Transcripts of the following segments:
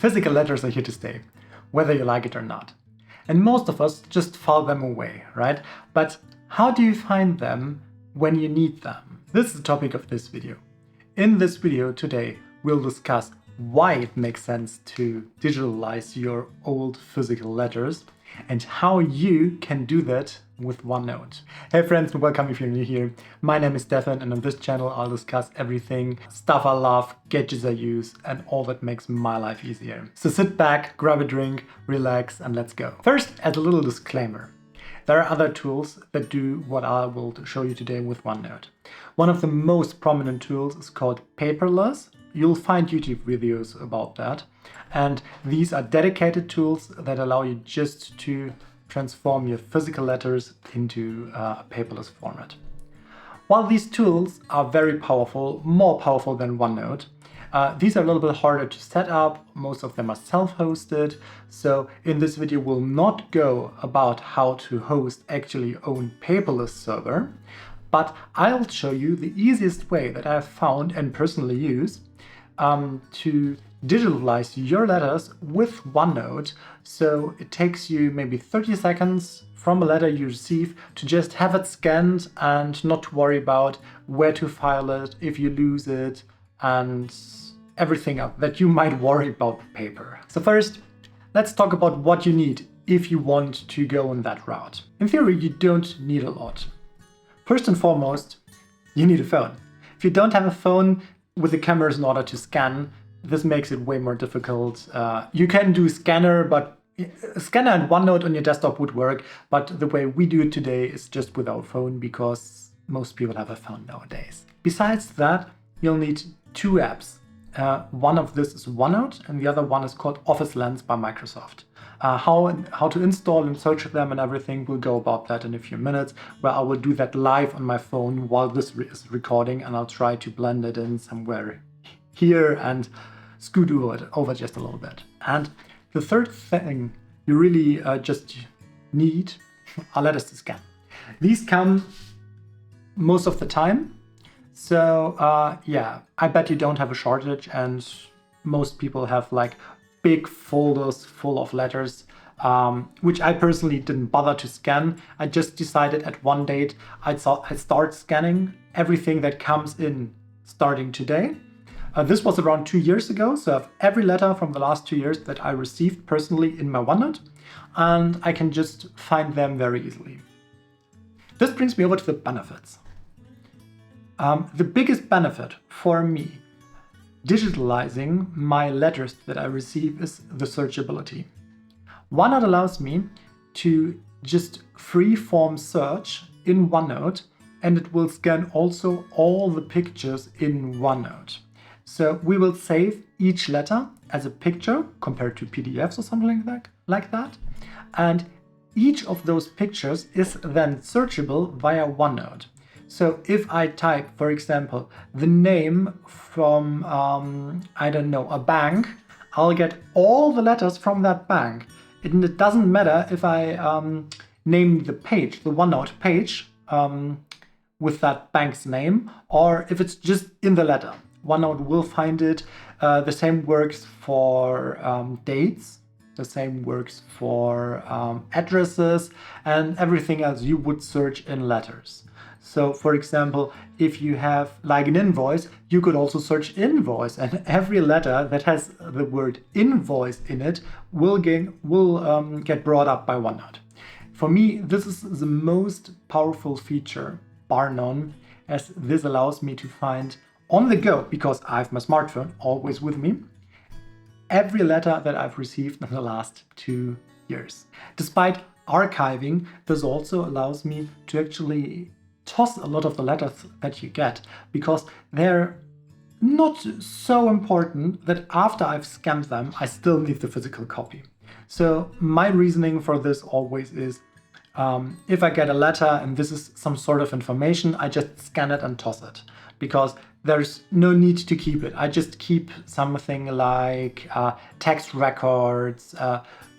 Physical letters are here to stay, whether you like it or not. And most of us just file them away, right? But how do you find them when you need them? This is the topic of this video. In this video today, we'll discuss why it makes sense to digitalize your old physical letters and how you can do that with OneNote. Hey friends, and welcome if you're new here. My name is Stefan, and on this channel I'll discuss everything, stuff I love, gadgets I use, and all that makes my life easier. So sit back, grab a drink, relax, and let's go. First, as a little disclaimer, there are other tools that do what I will show you today with OneNote. One of the most prominent tools is called Paperless. You'll find YouTube videos about that. And these are dedicated tools that allow you just to transform your physical letters into a paperless format. While these tools are very powerful, more powerful than OneNote, these are a little bit harder to set up. Most of them are self-hosted. So in this video, we'll not go about how to host actually own paperless server, but I'll show you the easiest way that I've found and personally use to digitalize your letters with OneNote. So it takes you maybe 30 seconds from a letter you receive to just have it scanned and not to worry about where to file it, if you lose it, and everything else that you might worry about with paper. So first, let's talk about what you need if you want to go on that route. In theory, you don't need a lot. First and foremost, you need a phone. If you don't have a phone with the cameras in order to scan, this makes it way more difficult. You can do scanner, but a scanner and OneNote on your desktop would work, but the way we do it today is just with our phone because most people have a phone nowadays. Besides that, you'll need two apps. One of this is OneNote and the other one is called Office Lens by Microsoft. How to install and search them and everything, we'll go about that in a few minutes, where I will do that live on my phone while this is recording, and I'll try to blend it in somewhere here and scoot over just a little bit. And the third thing you really just need are letters to scan. These come most of the time. So yeah, I bet you don't have a shortage, and most people have like big folders full of letters, which I personally didn't bother to scan. I just decided at one date I'd start scanning everything that comes in starting today. This was around 2 years ago, so I have every letter from the last 2 years that I received personally in my OneNote, and I can just find them very easily. This brings me over to the benefits. The biggest benefit for me digitalizing my letters that I receive is the searchability. OneNote allows me to just free-form search in OneNote, and it will scan also all the pictures in OneNote. So we will save each letter as a picture compared to PDFs or something like that. And each of those pictures is then searchable via OneNote. So if I type, for example, the name from, I don't know, a bank, I'll get all the letters from that bank. And it doesn't matter if I name the page, the OneNote page, with that bank's name, or if it's just in the letter. OneNote will find it. The same works for dates. The same works for addresses and everything else you would search in letters. So for example, if you have like an invoice, you could also search invoice, and every letter that has the word invoice in it will get brought up by OneNote. For me, this is the most powerful feature, bar none, as this allows me to find on the go, because I have my smartphone always with me, every letter that I've received in the last 2 years. Despite archiving, this also allows me to actually toss a lot of the letters that you get, because they're not so important that after I've scanned them, I still need the physical copy. So my reasoning for this always is, if I get a letter and this is some sort of information, I just scan it and toss it, because there's no need to keep it. I just keep something like tax records,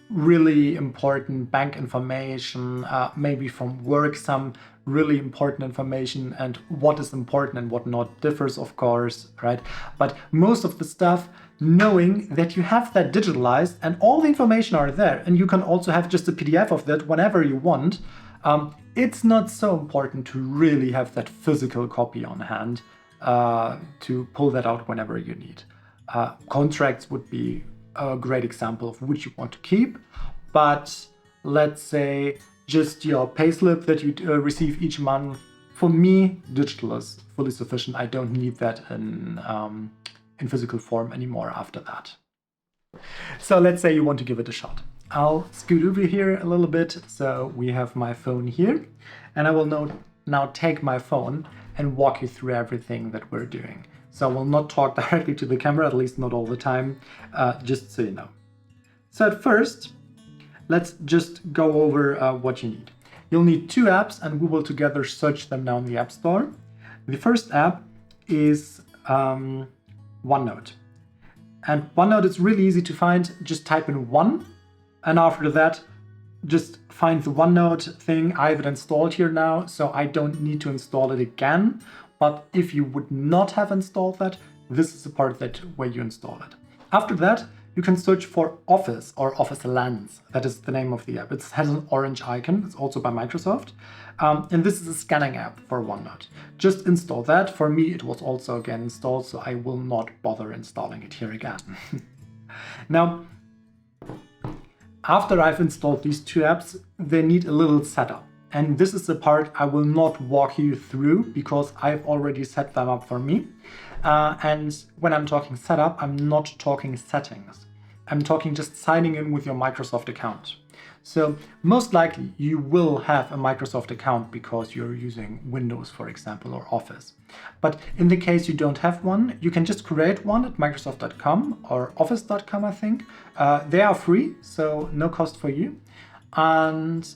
really important bank information, maybe from work, some really important information, and what is important and what not differs, of course, right? But most of the stuff knowing that you have that digitalized and all the information are there, and you can also have just a PDF of that whenever you want, it's not so important to really have that physical copy on hand to pull that out whenever you need. Contracts would be a great example of which you want to keep, but let's say just your payslip that you receive each month, for me, digital is fully sufficient. I don't need that in physical form anymore after that. So let's say you want to give it a shot. I'll scoot over here a little bit. So we have my phone here, and I will now take my phone and walk you through everything that we're doing. So I will not talk directly to the camera, at least not all the time, just so you know. So at first, let's just go over what you need. You'll need two apps, and we will together search them now in the App Store. The first app is OneNote. And OneNote is really easy to find. Just type in one, and after that, just find the OneNote thing. I have it installed here now, so I don't need to install it again. But if you would not have installed that, this is the part where you install it. After that, you can search for Office or Office Lens. That is the name of the app. It has an orange icon. It's also by Microsoft. And this is a scanning app for OneNote. Just install that. For me, it was also again installed, so I will not bother installing it here again. Now, after I've installed these two apps, they need a little setup. And this is the part I will not walk you through because I've already set them up for me. And when I'm talking setup, I'm not talking settings. I'm talking just signing in with your Microsoft account. So most likely you will have a Microsoft account because you're using Windows, for example, or Office. But in the case you don't have one, you can just create one at Microsoft.com or Office.com, I think. They are free, so no cost for you. And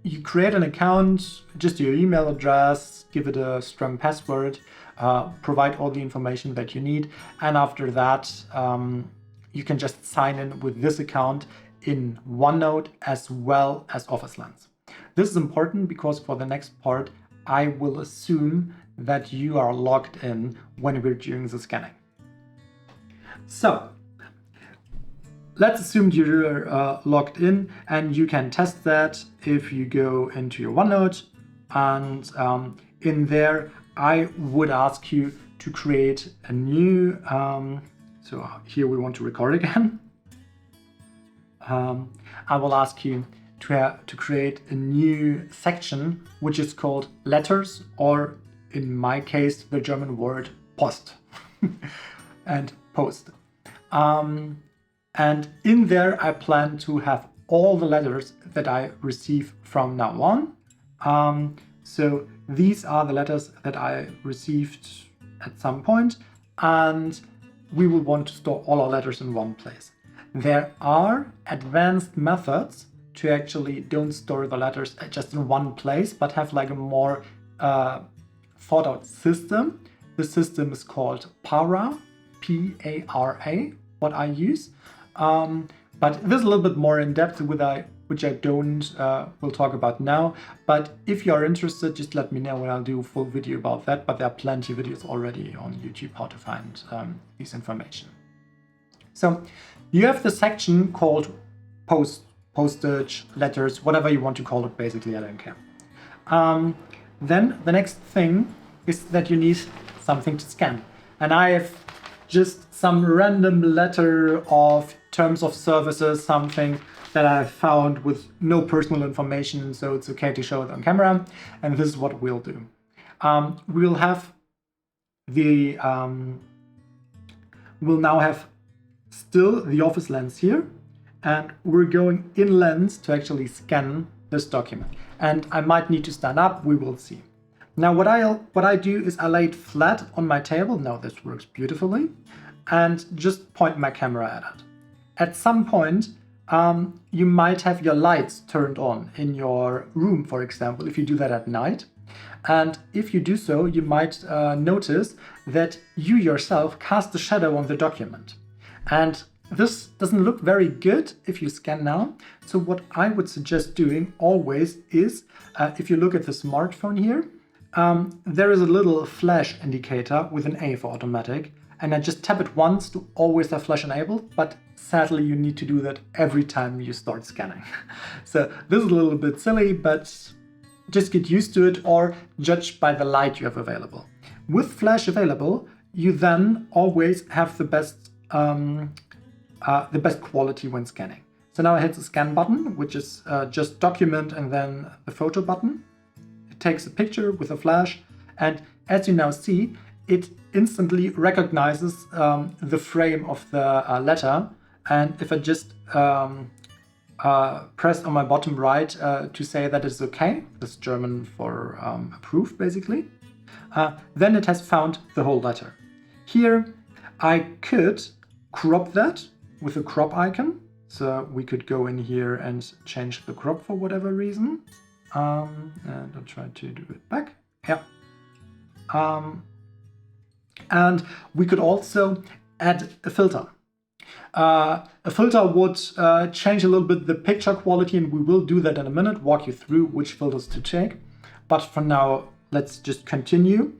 you create an account, just your email address, give it a strong password, provide all the information that you need. And after that, you can just sign in with this account in OneNote as well as Office Lens. This is important because for the next part, I will assume that you are logged in when we're doing the scanning. So let's assume you're logged in, and you can test that if you go into your OneNote, and in there I would ask you to create a new, so here we want to record again. I will ask you to create a new section which is called letters, or in my case the German word Post and post. And in there I plan to have all the letters that I receive from now on. So these are the letters that I received at some point, and we will want to store all our letters in one place. There are advanced methods to actually don't store the letters just in one place, but have like a more thought out system. The system is called Para, P-A-R-A, what I use. But this is a little bit more in depth which I will talk about now. But if you are interested, just let me know and I'll do a full video about that. But there are plenty of videos already on YouTube how to find this information. So you have the section called postage, letters, whatever you want to call it, basically, I don't care. Then the next thing is that you need something to scan. And I have just some random letter of terms of services, something that I found with no personal information, so it's okay to show it on camera. And this is what we'll do. We'll now have still the Office Lens here, and we're going in Lens to actually scan this document. And I might need to stand up, we will see. Now what I do is I lay it flat on my table. Now this works beautifully, and just point my camera at it. At some point, you might have your lights turned on in your room, for example, if you do that at night. And if you do so, you might notice that you yourself cast a shadow on the document. And this doesn't look very good if you scan now. So what I would suggest doing always is, if you look at the smartphone here, there is a little flash indicator with an A for automatic. and I just tap it once to always have Flash enabled, but sadly you need to do that every time you start scanning. So this is a little bit silly, but just get used to it or judge by the light you have available. With Flash available, you then always have the best quality when scanning. So now I hit the scan button, which is just document and then the photo button. It takes a picture with a flash, and as you now see, it instantly recognizes the frame of the letter. And if I just press on my bottom right to say that it's okay, that's German for approved basically, then it has found the whole letter. Here I could crop that with a crop icon. So we could go in here and change the crop for whatever reason. And I'll try to do it back. Yeah. And we could also add a filter. A filter would change a little bit the picture quality, and we will do that in a minute, walk you through which filters to take. But for now, let's just continue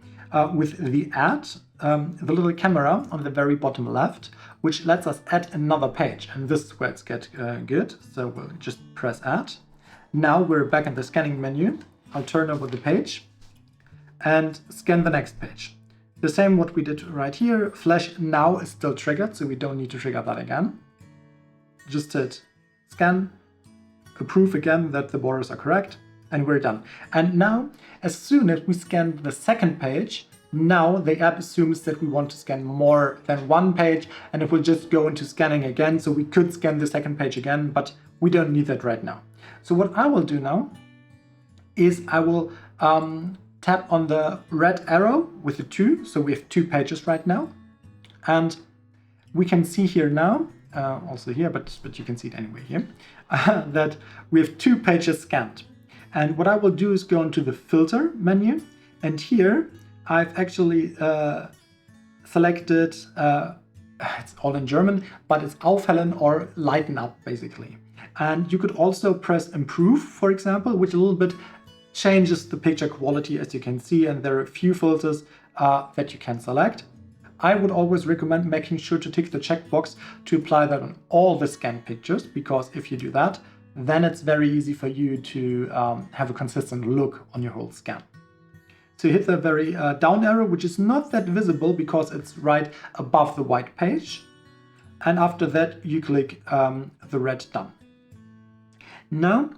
with the add, the little camera on the very bottom left, which lets us add another page. And this is where it's good. So we'll just press add. Now we're back in the scanning menu. I'll turn over the page and scan the next page. The same what we did right here. Flash now is still triggered, so we don't need to trigger that again. Just hit scan, approve again that the borders are correct, and we're done. And now, as soon as we scan the second page, now the app assumes that we want to scan more than one page, and it will just go into scanning again. So we could scan the second page again, but we don't need that right now. So what I will do now is I will tap on the red arrow with the 2. So we have 2 pages right now. And we can see here now, also here, but you can see it anyway here, that we have 2 pages scanned. And what I will do is go into the filter menu, and here I've actually selected, it's all in German, but it's auffällen or lighten up basically. And you could also press improve, for example, which a little bit changes the picture quality, as you can see, and there are a few filters that you can select. I would always recommend making sure to tick the checkbox to apply that on all the scanned pictures, because if you do that, then it's very easy for you to have a consistent look on your whole scan. So you hit the very down arrow, which is not that visible because it's right above the white page. And after that, you click the red done. Now,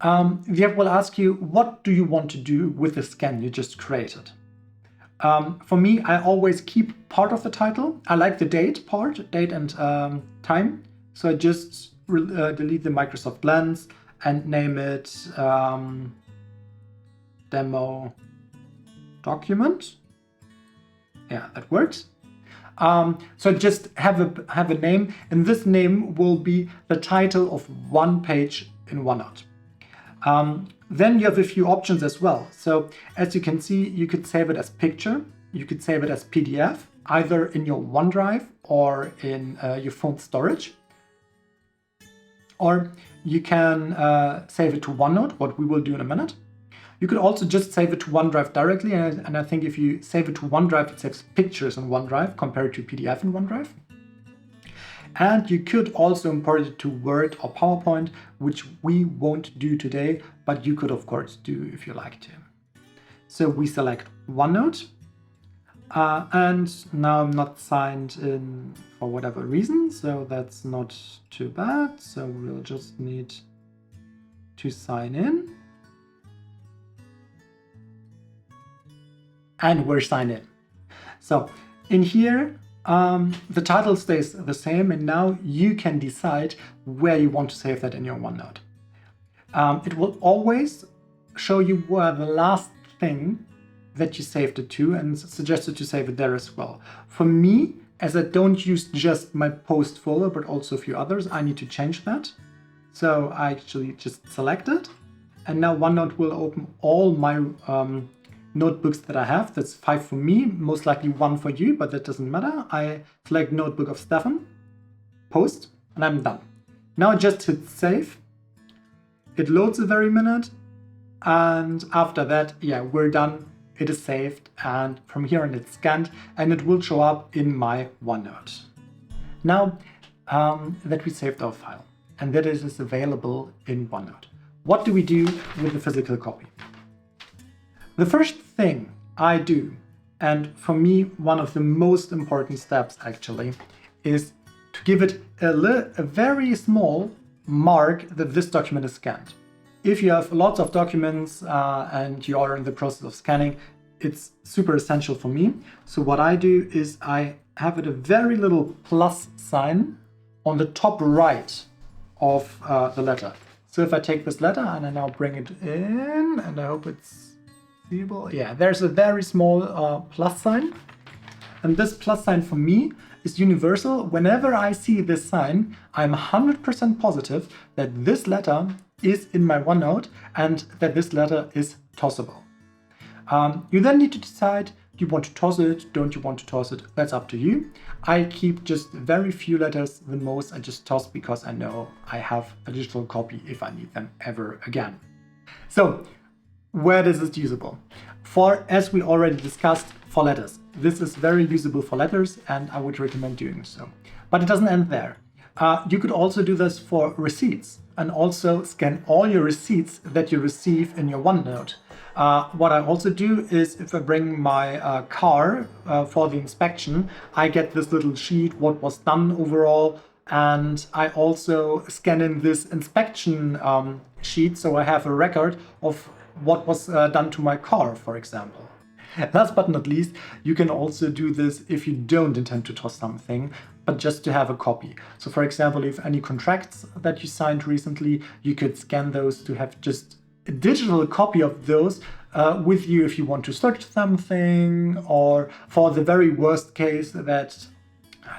the app will ask you, what do you want to do with the scan you just created? For me, I always keep part of the title. I like the date part, date and time. So I just delete the Microsoft lens and name it demo document. Yeah, that works. So just have a name, and this name will be the title of one page in OneNote. Then you have a few options as well. So as you can see, you could save it as picture, you could save it as PDF, either in your OneDrive or in your phone storage. Or you can save it to OneNote, what we will do in a minute. You could also just save it to OneDrive directly, and I think if you save it to OneDrive, it saves pictures in OneDrive compared to PDF in OneDrive. And you could also import it to Word or PowerPoint, which we won't do today, but you could of course do if you like to. So we select OneNote, and now I'm not signed in for whatever reason, so that's not too bad. So we'll just need to sign in. And we're signed in. So in here, the title stays the same, and now you can decide where you want to save that in your OneNote. It will always show you where the last thing that you saved it to, and suggested to save it there as well. For me, as I don't use just my post folder, but also a few others, I need to change that. So I actually just select it, and now OneNote will open all my notebooks that I have. That's 5 for me, most likely 1 for you, but that doesn't matter. I select notebook of Stefan, post, and I'm done. Now I just hit save. It loads a very minute, and after that, yeah, we're done. it is saved, and from here on it's scanned, and it will show up in my OneNote. Now that we saved our file and that it is available in OneNote, what do we do with the physical copy? The first thing I do, and for me one of the most important steps actually, is to give it a very small mark that this document is scanned. If you have lots of documents and you are in the process of scanning, it's super essential for me. So what I do is I have it a very little plus sign on the top right of the letter. So if I take this letter and I now bring it in, and I hope it's seeable. Yeah, there's a very small plus sign. And this plus sign for me is universal. Whenever I see this sign, I'm 100% positive that this letter is in my OneNote and that this letter is tossable. You then need to decide, do you want to toss it? Don't you want to toss it? That's up to you. I keep just very few letters. The most I just toss because I know I have a digital copy if I need them ever again. So where is it usable? For, as we already discussed, for letters. This is very usable for letters and I would recommend doing so. But it doesn't end there. You could also do this for receipts and also scan all your receipts that you receive in your OneNote. What I also do is if I bring my car for the inspection, I get this little sheet, what was done overall, and I also scan in this inspection sheet so I have a record of what was done to my car, for example. Last but not least, you can also do this if you don't intend to toss something, but just to have a copy. So for example, if any contracts that you signed recently, you could scan those to have just a digital copy of those with you if you want to search something, or for the very worst case that,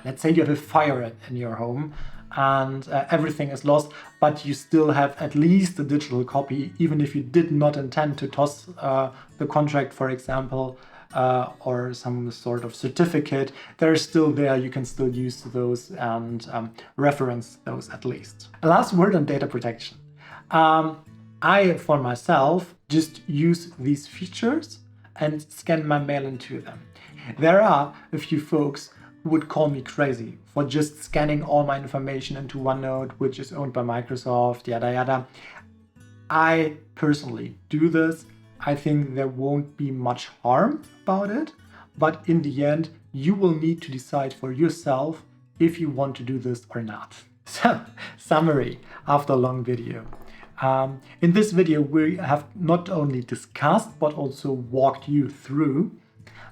let's say you have a fire in your home and everything is lost, but you still have at least a digital copy, even if you did not intend to toss the contract, for example, or some sort of certificate, they're still there. You can still use those and reference those at least. A last word on data protection. I, for myself, just use these features and scan my mail into them. There are a few folks who would call me crazy for just scanning all my information into OneNote, which is owned by Microsoft, yada yada. I personally do this. I think there won't be much harm about it, but in the end, you will need to decide for yourself if you want to do this or not. So, summary after a long video. In this video, we have not only discussed, but also walked you through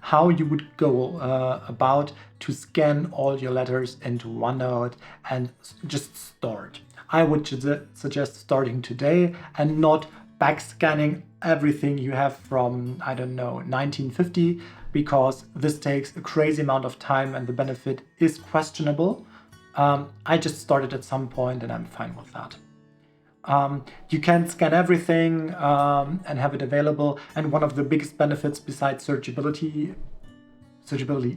how you would go about to scan all your letters into OneNote and just store it. I would suggest starting today and not back scanning everything you have from, I don't know, 1950, because this takes a crazy amount of time and the benefit is questionable. I just started at some point and I'm fine with that. You can scan everything and have it available. And one of the biggest benefits besides searchability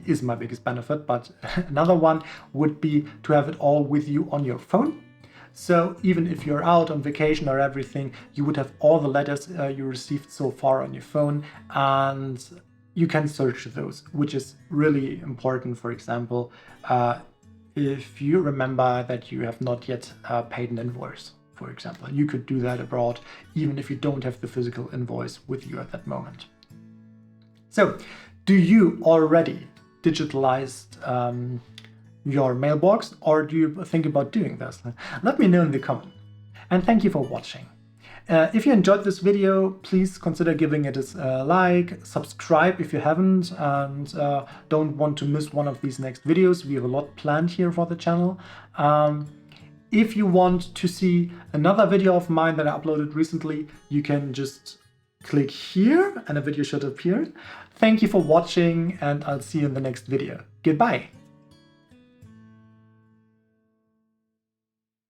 is my biggest benefit, but another one would be to have it all with you on your phone. So even if you're out on vacation or everything, you would have all the letters you received so far on your phone, and you can search those, which is really important. For example, if you remember that you have not yet paid an invoice, for example, you could do that abroad, even if you don't have the physical invoice with you at that moment. So, do you already digitalized your mailbox, or do you think about doing this? Let me know in the comment. And thank you for watching. If you enjoyed this video, please consider giving it a like, subscribe if you haven't, and don't want to miss one of these next videos. We have a lot planned here for the channel. If you want to see another video of mine that I uploaded recently, you can just click here and a video should appear. Thank you for watching, and I'll see you in the next video. Goodbye.